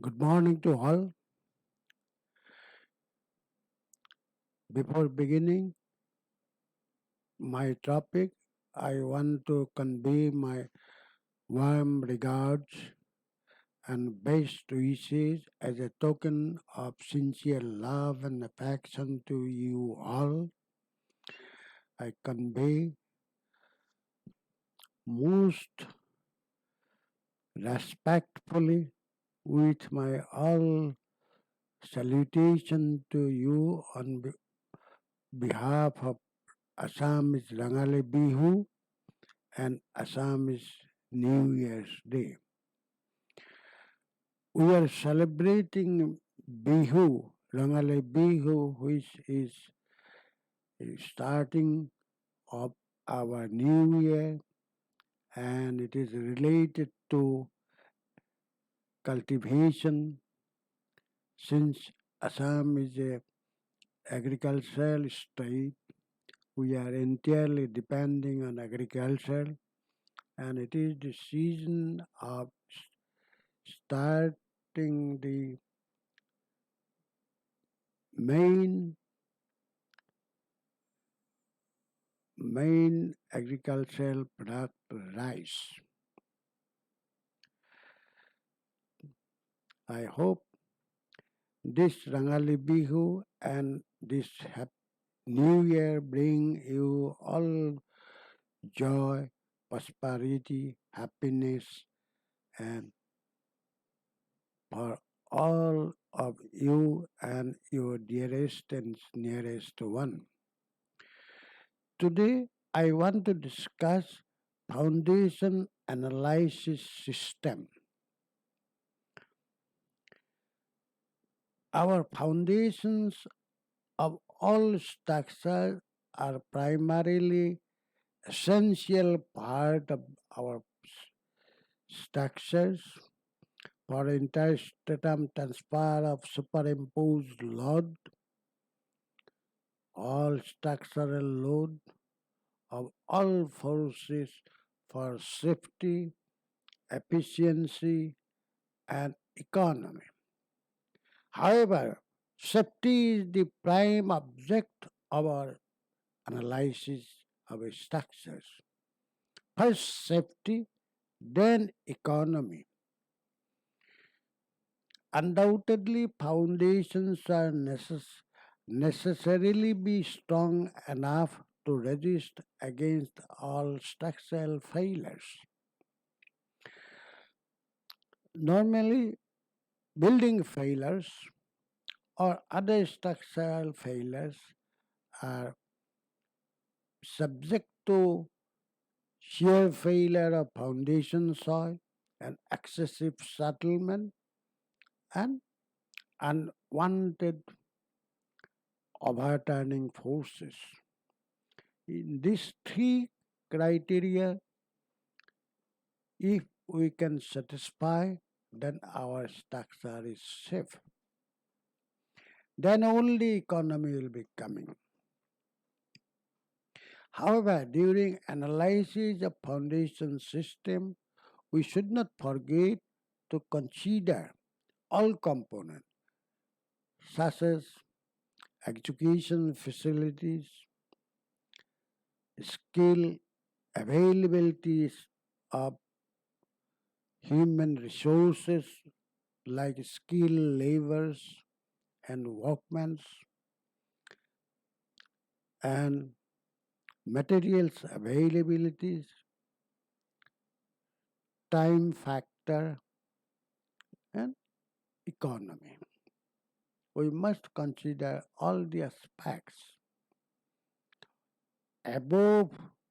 Good morning to all. Before beginning my topic, I want to convey my warm regards and best wishes as a token of sincere love and affection to you all. I convey most respectfully with my all salutation to you on behalf of Assam's Rangali Bihu and Assam's New Year's Day. We are celebrating Bihu, Rangali Bihu, which is starting of our new year, and it is related to cultivation since Assam is a agricultural state. We are entirely depending on agriculture, and it is the season of starting the main agricultural product, rice. I hope this Rangali Bihu and this New Year bring you all joy, prosperity, happiness, and for all of you and your dearest and nearest one. Today, I want to discuss foundation analysis system. Our foundations of all structures are primarily essential part of our structures for interstratum transfer of superimposed load, all structural load of all forces for safety, efficiency, and economy. However, safety is the prime object of our analysis of structures. First safety, then economy. Undoubtedly, foundations are necessarily be strong enough to resist against all structural failures. Normally, building failures or other structural failures are subject to shear failure of foundation soil and excessive settlement and unwanted overturning forces. In these three criteria, if we can satisfy, then our structure is safe. Then only economy will be coming. However, during analysis of foundation system, we should not forget to consider all components such as education facilities, skill availabilities of human resources like skilled laborers and workmen, and materials availabilities, time factor, and economy. We must consider all the aspects. Above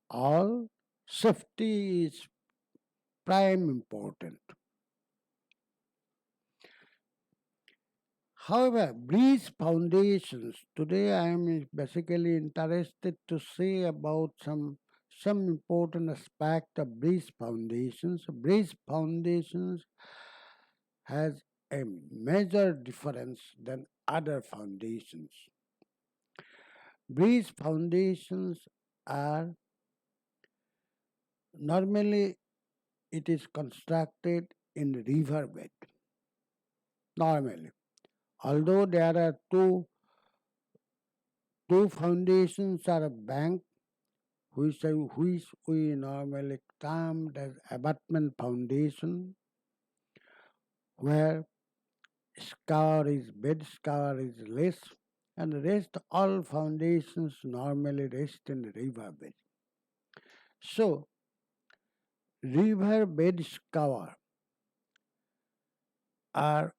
all, safety is prime important. However, bridge foundations, today I am basically interested to say about some important aspect of bridge foundations. Bridge foundations has a major difference than other foundations. Bridge foundations are normally it is constructed in riverbed normally. Although there are two foundations or a bank which we normally termed as abutment foundation, where bed scour is less, and rest all foundations normally rest in riverbed. So river bed scour are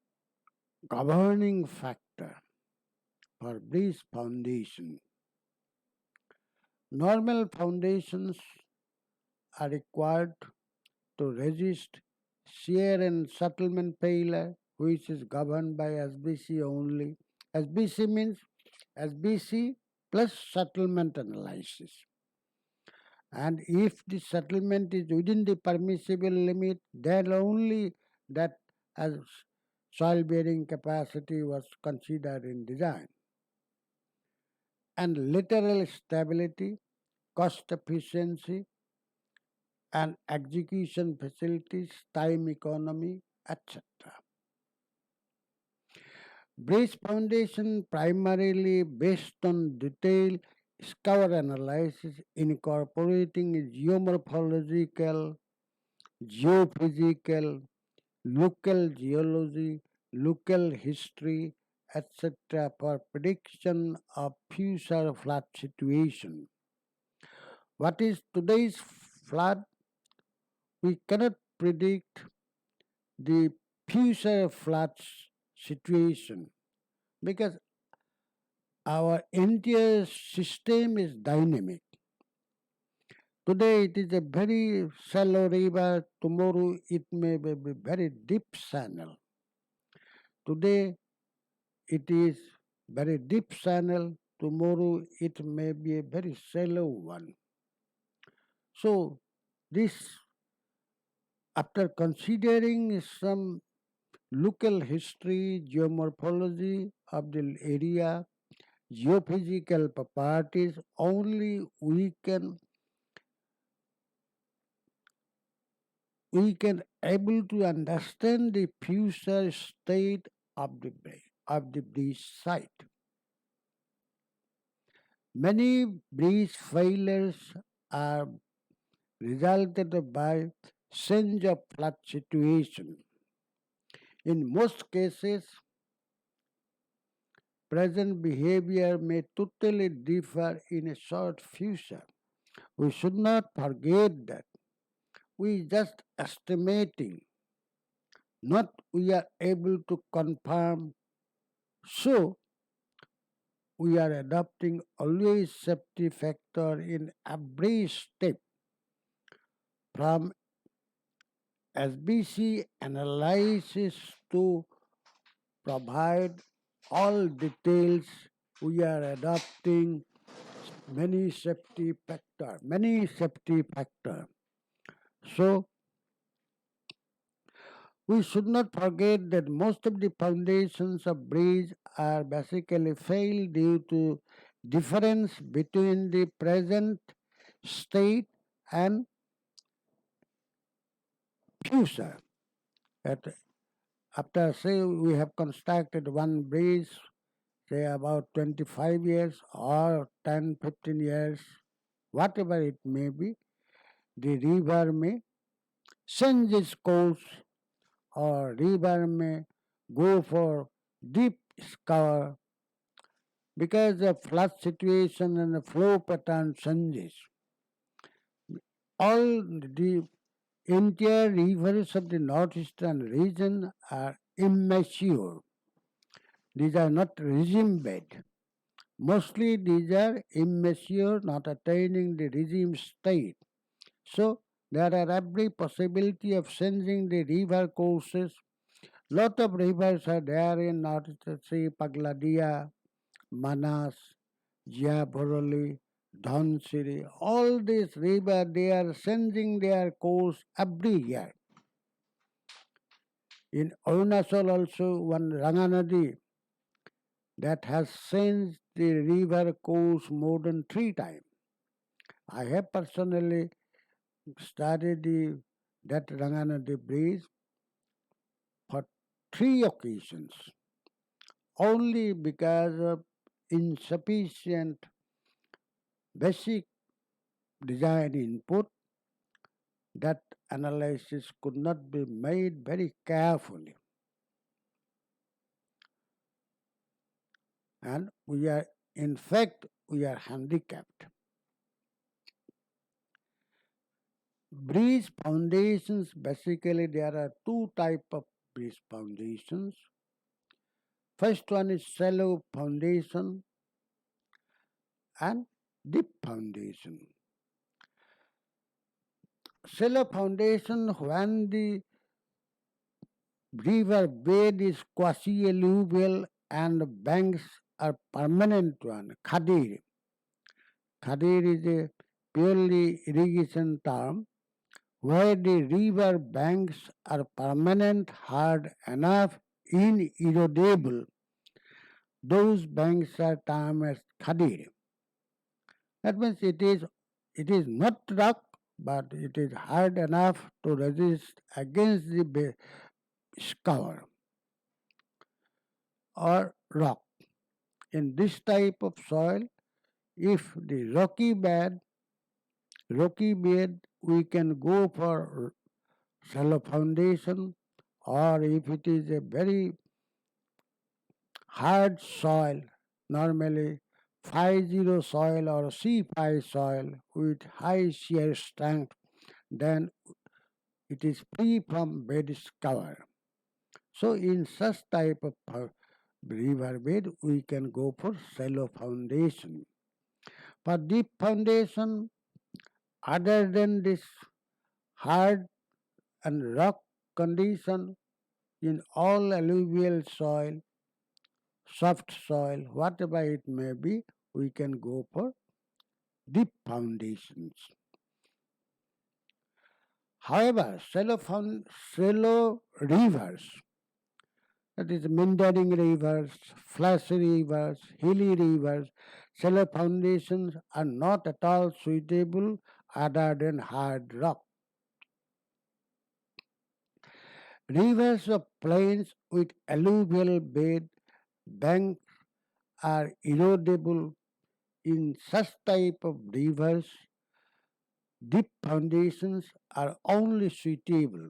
governing factor for this foundation. Normal foundations are required to resist shear and settlement failure, which is governed by SBC only. SBC means SBC plus settlement analysis. And if the settlement is within the permissible limit, then only that as soil bearing capacity was considered in design. And lateral stability, cost efficiency, and execution facilities, time economy, etc. Bridge foundation primarily based on detailed scour analysis incorporating geomorphological, geophysical, local geology, local history, etc. for prediction of future flood situation. What is today's flood? We cannot predict the future floods situation because our entire system is dynamic. Today it is a very shallow river, tomorrow it may be a very deep channel. Today it is very deep channel, tomorrow it may be a very shallow one. So this, after considering some local history, geomorphology of the area, geophysical properties, only we can able to understand the future state of the bridge site. Many bridge failures are resulted by change of flood situation. In most cases, present behavior may totally differ in a short future. We should not forget that we just estimating, not we are able to confirm. So we are adopting always safety factor in every step from SBC analysis to provide all details. We are adopting many safety factor. So we should not forget that most of the foundations of bridge are basically failed due to difference between the present state and future. At, after say we have constructed one bridge, say about 25 years or 10, 15 years, whatever it may be, the river may change its course or river may go for deep scour because the flood situation and the flow pattern changes. All the entire rivers of the northeastern region are immature. These are not regime bed. Mostly these are immature, not attaining the regime state. So there are every possibility of changing the river courses. Lot of rivers are there in North Sea, Pagladia, Manas, Jia Dhansiri. All these rivers, they are changing their course every year. In Arunachal also, one Ranganadi that has changed the river course more than 3 times. I have personally studied the that Ranganadi Bridge for three occasions, only because of insufficient basic design input. That analysis could not be made very carefully. And in fact, we are handicapped. Bridge foundations, basically there are two type of bridge foundations. First one is shallow foundation and deep foundation. Shallow foundation, when the river bed is quasi-alluvial and banks are permanent one. Khadir. Khadir is a purely irrigation term where the river banks are permanent, hard enough, inerodable. Those banks are termed as khadir. That means it is not rock, but it is hard enough to resist against the scour or rock. In this type of soil, if the rocky bed, we can go for shallow foundation, or if it is a very hard soil, normally 5-0 soil or C5 soil with high shear strength, then it is free from bed cover. So in such type of river bed, we can go for shallow foundation. For deep foundation, other than this hard and rock condition, in all alluvial soil, soft soil, whatever it may be, we can go for deep foundations. However, shallow rivers, that is meandering rivers, flashy rivers, hilly rivers, shallow foundations are not at all suitable other than hard rock. Rivers of plains with alluvial bed banks are erodible. In such type of rivers, deep foundations are only suitable.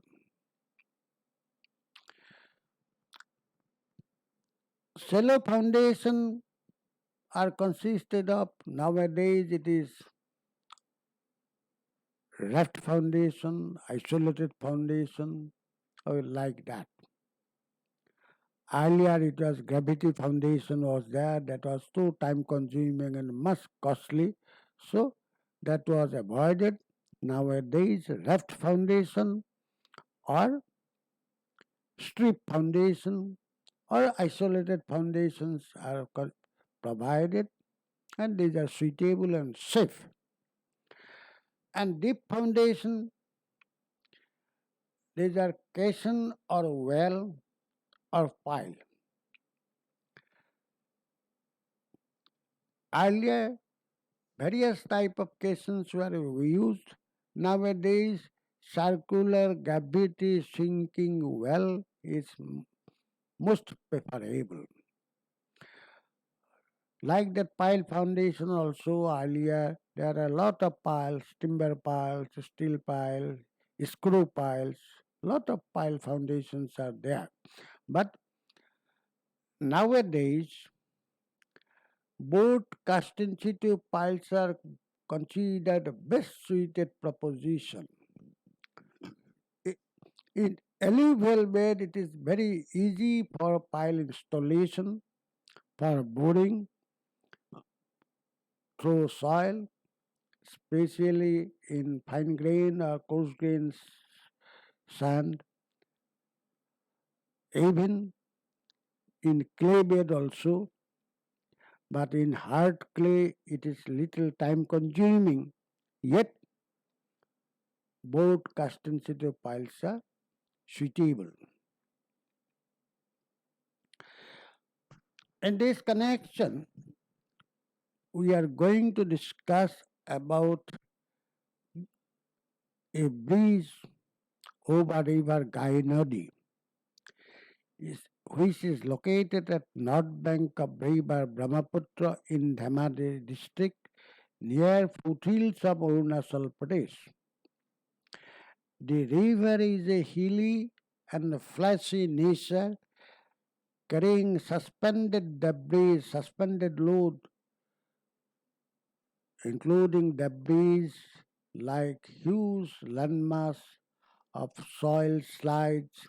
Shallow foundation are consisted of, nowadays it is raft foundation, isolated foundation, or like that. Earlier it was gravity foundation was there, that was too time consuming and much costly, so that was avoided. Nowadays raft foundation or strip foundation or isolated foundations are provided, and these are suitable and safe. And deep foundation, these are caisson or well or pile. Earlier, various type of caissons were used. Nowadays, circular gravity sinking well is most preferable. Like that pile foundation also earlier, there are a lot of piles, timber piles, steel piles, screw piles, lot of pile foundations are there. But nowadays, both cast in situ piles are considered best suited proposition. In alluvial bed, it is very easy for pile installation, for boring through soil, especially in fine grain or coarse grain sand, even in clay bed also. But in hard clay, it is little time consuming. Yet, both cast in situ piles are suitable. In this connection, we are going to discuss about a bridge over river Gainodi, which is located at north bank of river Brahmaputra in Dhamadi district near foothills of Arunachal Pradesh. The river is a hilly and flashy nature carrying suspended debris, suspended load, including debris like huge landmass of soil slides,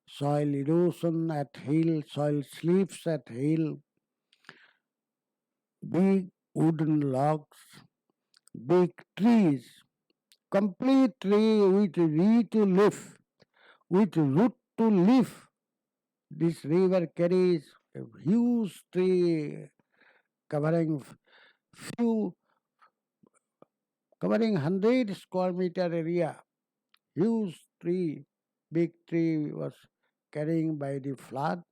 soil erosion at hill, soil slips at hill, big wooden logs, big trees, complete tree with root to leaf, with root to leaf. This river carries a huge tree covering few covering 100 square meter area. Huge tree, big tree was carrying by the flood,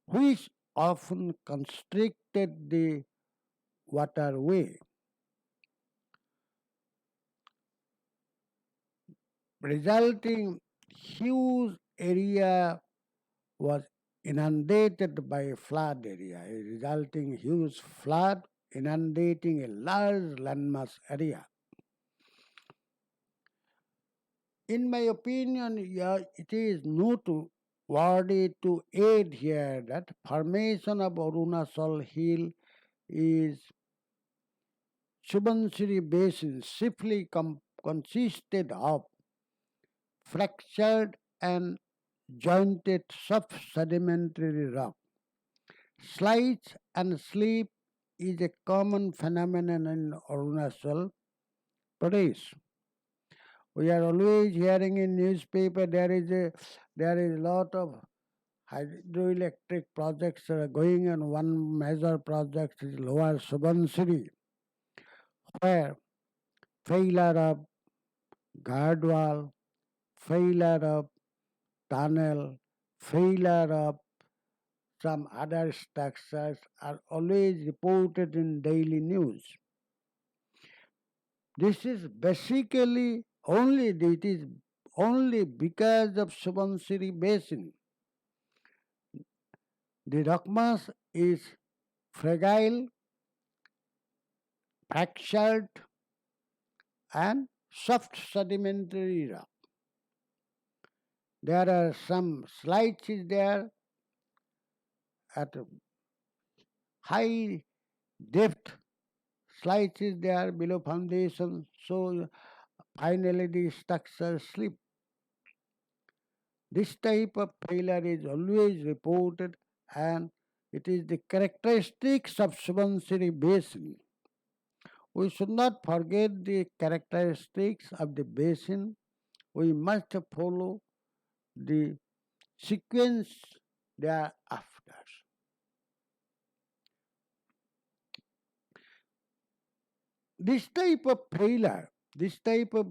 which often constricted the waterway, resulting huge area was inundated by a flood area, resulting huge flood inundating a large landmass area. In my opinion, yeah, it is noteworthy to add here that formation of Arunachal Hill is Subansiri Basin chiefly consisted of fractured and jointed soft sedimentary rock. Slides and slip is a common phenomenon in Arunachal Pradesh. We are always hearing in newspaper there is a lot of hydroelectric projects going on. One major project is Lower Subansiri, where failure of guardwall, failure of tunnel, failure of some other structures are always reported in daily news. This is basically it is only because of Subansiri Basin. The rock mass is fragile, fractured, and soft sedimentary rock. There are some slides there at high depth. Slides there below foundation, so finally the structure slip. This type of failure is always reported and it is the characteristics of Subansiri Basin. We should not forget the characteristics of the basin. We must follow the sequence thereafter. This type of failure, this type of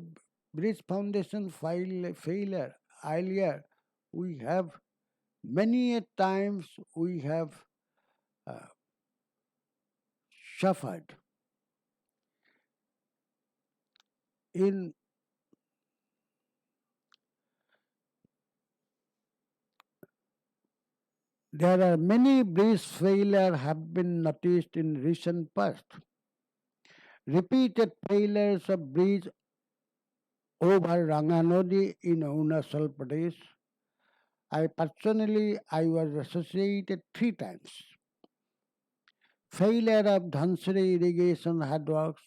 bridge foundation failure earlier, we have many a times we have uh, suffered. In there are many bridge failure have been noticed in recent past. Repeated failures of bridge over Ranganodi in Arunachal Pradesh. I was associated 3 times. Failure of Dhansiri irrigation headworks.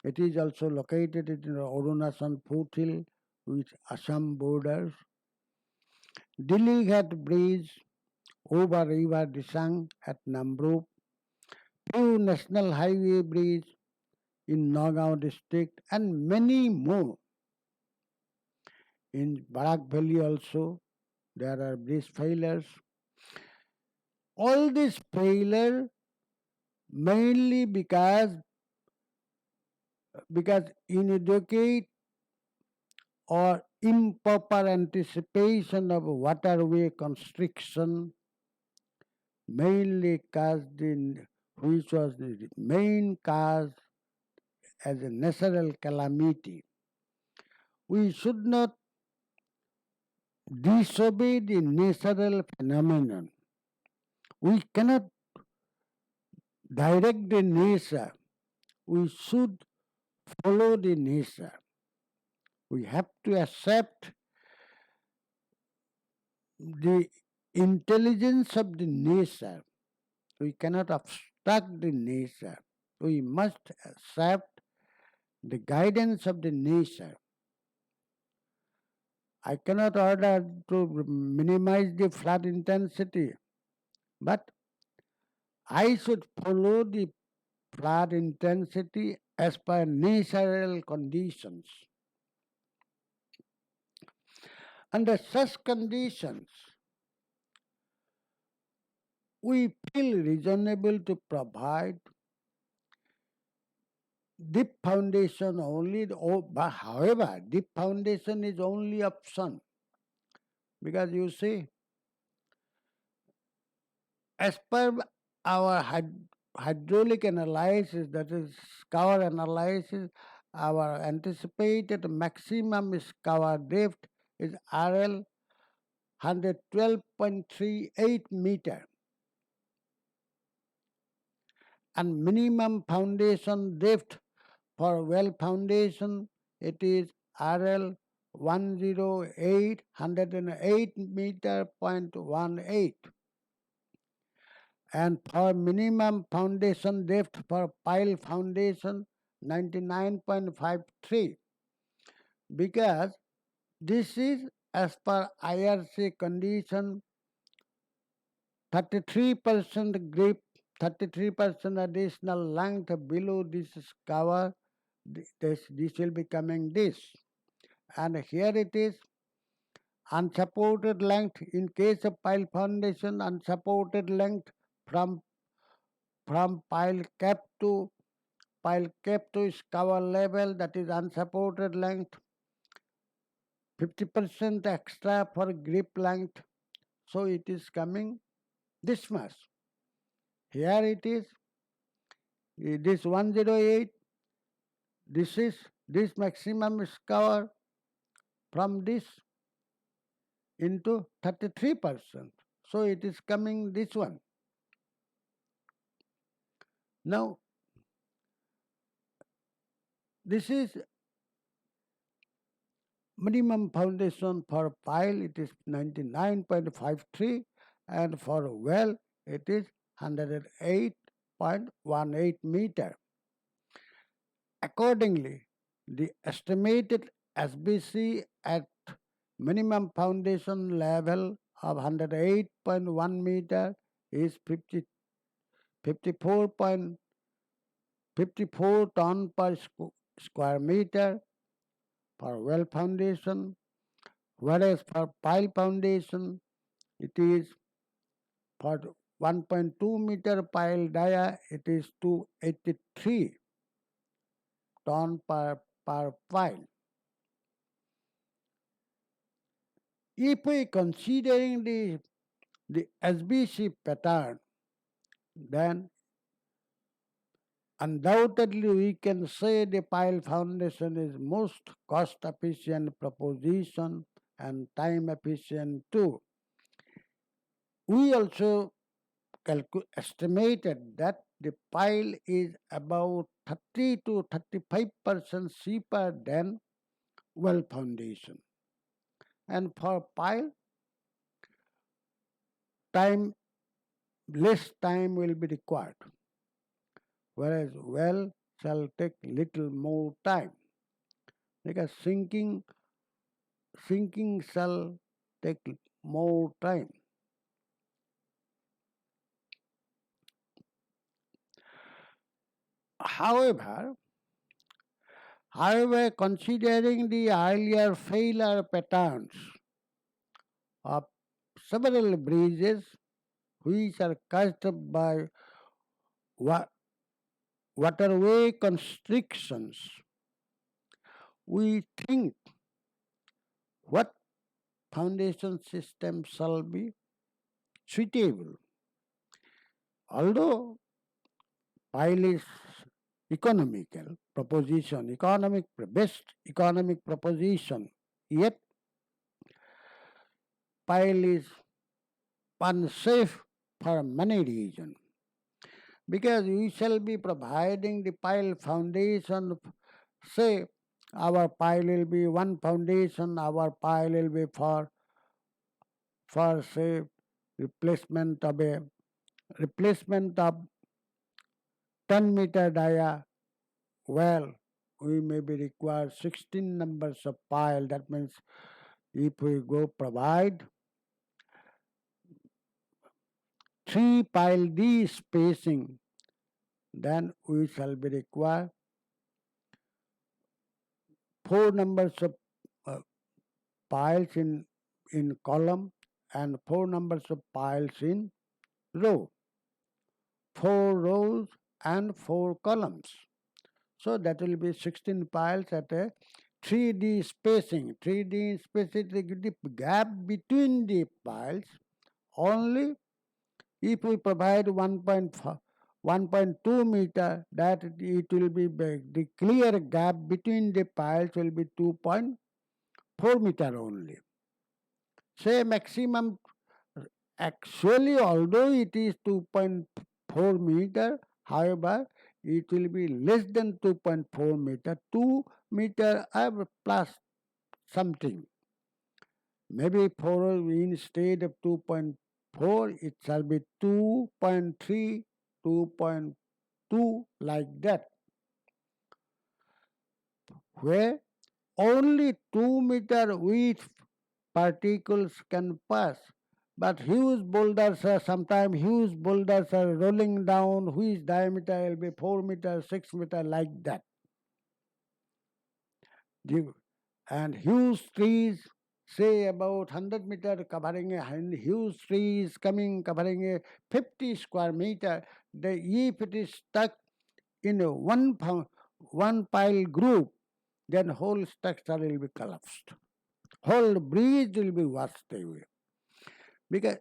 It is also located in Arunachal foothill with Assam borders. Dilighat Bridge over River Disang at Namrup. Two National Highway Bridge in Nagaon district and many more. In Barak Valley also there are bridge failures. All these failure mainly because inadequate or improper anticipation of waterway constriction mainly caused in which was the main cause as a natural calamity. We should not disobey the natural phenomenon. We cannot direct the nature. We should follow the nature. We have to accept the intelligence of the nature. We cannot obstruct the nature. We must accept the guidance of the nature. I cannot order to minimize the flood intensity, but I should follow the flood intensity as per natural conditions. Under such conditions, we feel reasonable to provide deep foundation only. But however, deep foundation is only option, because you see, as per our hydraulic analysis, that is scour analysis, our anticipated maximum scour depth is RL 112.38 meter, and minimum foundation depth for well foundation it is RL 108 meter point 18, and for minimum foundation depth for pile foundation 99.53, because this is as per IRC condition 33% grip, 33% additional length below this cover, this will be coming this. And here it is unsupported length in case of pile foundation, unsupported length from pile cap to cover level, that is unsupported length, 50% extra for grip length. So it is coming this much. Here it is, this 108, this maximum is cover from this into 33%. So it is coming this one. Now, this is minimum foundation for pile, it is 99.53, and for well, it is 108.18 meter. Accordingly, the estimated SBC at minimum foundation level of 108.1 meter is 54 ton per square meter for well foundation, whereas for pile foundation it is for 1.2 meter pile dia it is 283 ton per pile. If we considering the SBC pattern, then undoubtedly we can say the pile foundation is most cost efficient proposition and time efficient too. We also estimated that the pile is about 30 to 35% cheaper than well foundation. And for pile, less time will be required, whereas well shall take little more time, because sinking shall take more time. However, considering the earlier failure patterns of several bridges which are caused by waterway constrictions, we think what foundation system shall be suitable. Although pile is economical proposition, best economic proposition, yet pile is unsafe for many reasons. Because we shall be providing the pile foundation, say our pile will be one foundation, our pile will be for say replacement of a replacement of 10-meter dia well, we may be required 16 numbers of pile. That means if we go provide 3 pile D spacing, then we shall be required 4 numbers of uh, piles in column and 4 numbers of piles in row. 4 rows and 4 columns. So that will be 16 piles at a 3D spacing. 3D spacing, the gap between the piles only if we provide 1.2 meter, that it will be the clear gap between the piles will be 2.4 meter only. Say maximum, actually although it is 2.4 meter, however, it will be less than 2.4 meter, 2 meter plus something. Maybe 4 instead of 2.4, it shall be 2.3, 2.2, like that, where only 2 meter width particles can pass. But huge boulders are sometimes huge boulders are rolling down, whose diameter will be 4 meter, 6 meter, like that. And huge trees, say about 100 meter covering a huge trees coming covering a 50 square meter, if it is stuck in a one pile group, then whole structure will be collapsed. Whole bridge will be washed away. Because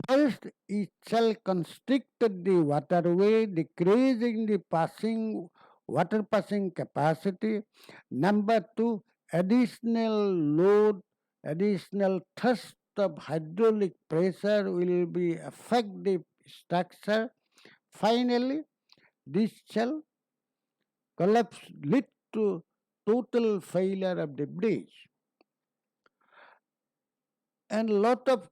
first it shall constrict the waterway, decreasing the water passing capacity. Number two, additional load, additional thrust of hydraulic pressure will be affect the structure. Finally, this shall collapse, lead to total failure of the bridge. And lot of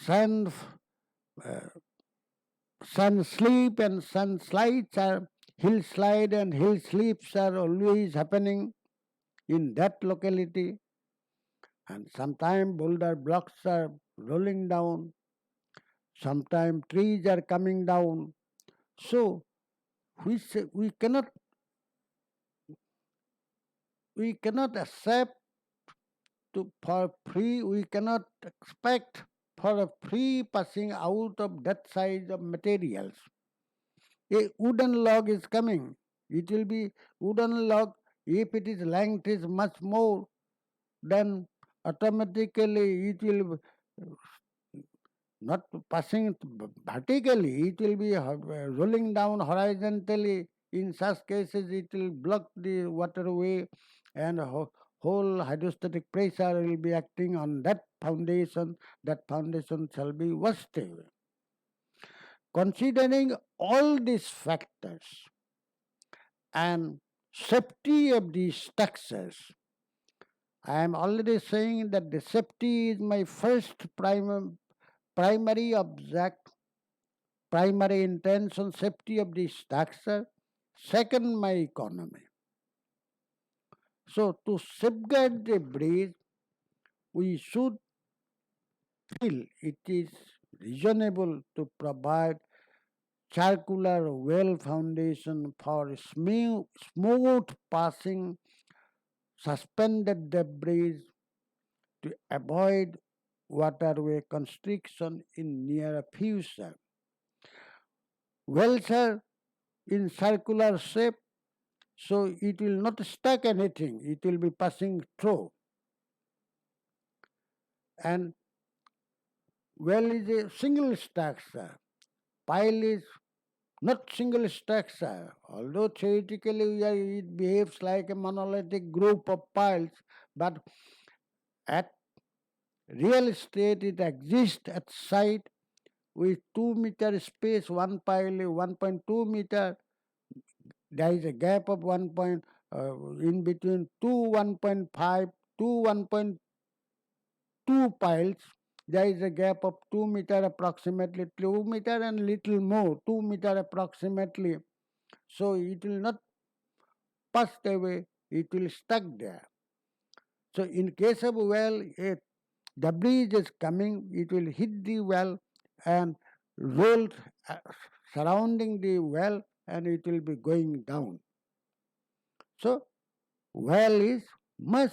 sun, uh, sun sleep and sun slides are hill slide and hill slips are always happening in that locality. And sometimes boulder blocks are rolling down, sometimes trees are coming down. So we cannot accept for free, we cannot expect for a free passing out of that size of materials. A wooden log is coming. It will be wooden log. If it is length is much more, then automatically it will not passing vertically. It will be rolling down horizontally. In such cases, it will block the waterway, and whole hydrostatic pressure will be acting on that foundation. That foundation shall be washed away. Considering all these factors and safety of these structures, I am already saying that the safety is my first primary object, primary intention, safety of the structure. Second, my economy. So to safeguard the bridge, we should feel it is reasonable to provide circular well foundation for smooth passing suspended debris to avoid waterway constriction in near future. Wells are in circular shape, so it will not stuck anything. It will be passing through. And well is a single structure. Pile is not single structure. Although theoretically it behaves like a monolithic group of piles, but at Real estate, it exists at site with 2 meter space, one pile, 1.2 meter. There is a gap of in between two 1.5 to 1.2 piles. There is a gap of 2 meter, approximately 2 meter and little more, 2 meter approximately. So it will not pass away, it will stuck there. So in case of well, the breeze is coming, it will hit the well and roll uh, surrounding the well and it will be going down. So well is much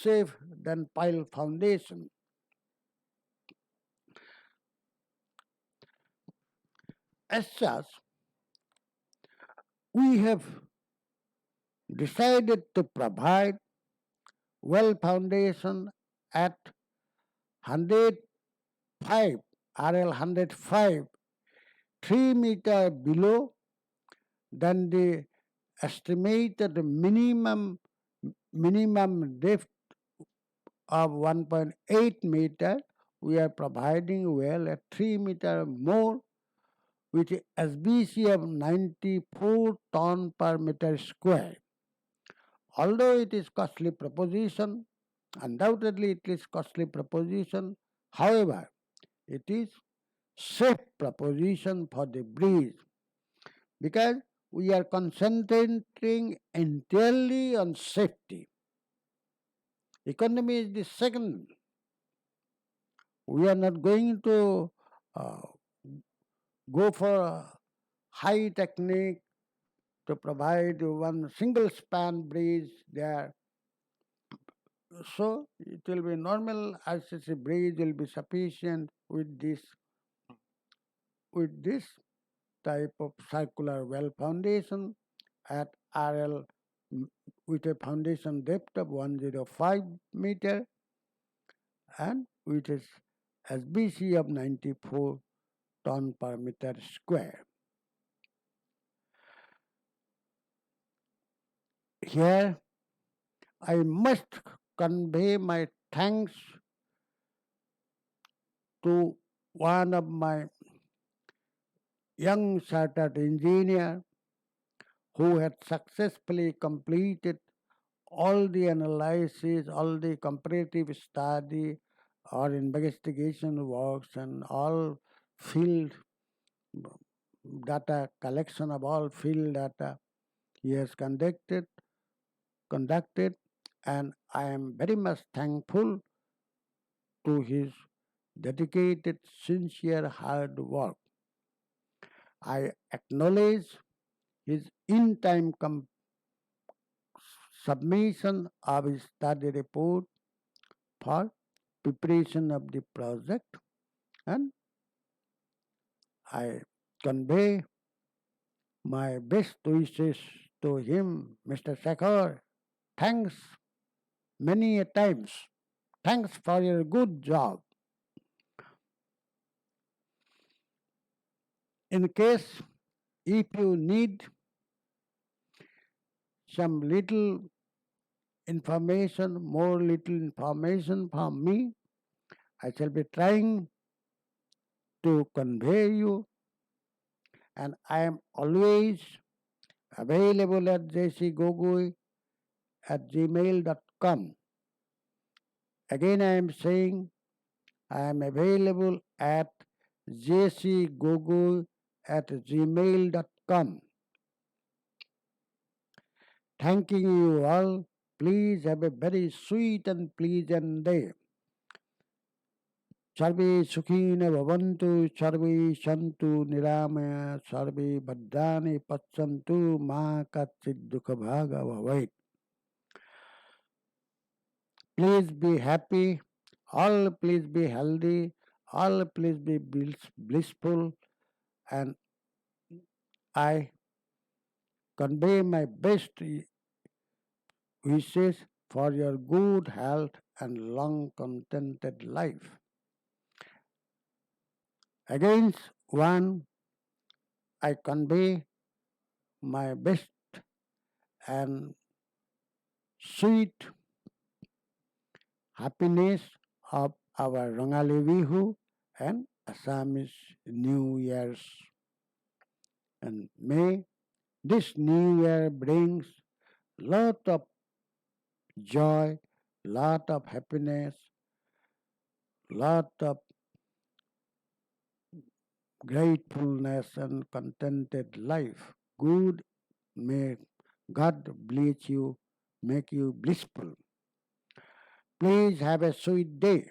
safe than pile foundation. As such, we have decided to provide well foundation at 105 RL 105, 3 meter below than the estimated minimum depth of 1.8 meter. We are providing well at 3 meter more with a SBC of 94 ton per meter square. Although it is costly proposition, undoubtedly it is costly proposition. However, it is safe proposition for the breeze because we are concentrating entirely on safety. Economy is the second. We are not going to uh, go for a high technique to provide one single span breeze there. So it will be normal RCC breeze will be sufficient with this type of circular well foundation at RL with a foundation depth of 105 meter and with a SBC of 94 ton per meter square. Here I must convey my thanks to one of my young chartered engineer who had successfully completed all the analysis, all the comparative study or investigation works and all field data, collection of all field data he has conducted, and I am very much thankful to his dedicated, sincere, hard work. I acknowledge his in-time submission of his study report for preparation of the project, and I convey my best wishes to him, Mr. Shekhar. Thanks many a times. Thanks for your good job. In case if you need some little information, more little information from me, I shall be trying to convey you, and I am always available at jcgogoi at gmail.com. Again, I am saying I am available at jcgogoi at gmail.com. Thanking you all. Please have a very sweet and pleasant day. सर्वे सुखिन भवन्तु सर्वे सन्तु निरामया सर्वे भद्राणि पश्यन्तु मा कश्चित् दुःखभाग् भवेत्. Please be happy, all please be healthy, all please be blissful, and I convey my best wishes for your good health and long contented life. Against one, I convey my best and sweet happiness of our Rangali Bihu and Assamese New Year's. And may this New Year brings lot of joy, lot of happiness, lot of gratefulness and contented life. Good, may God bless you, make you blissful. Please have a sweet day.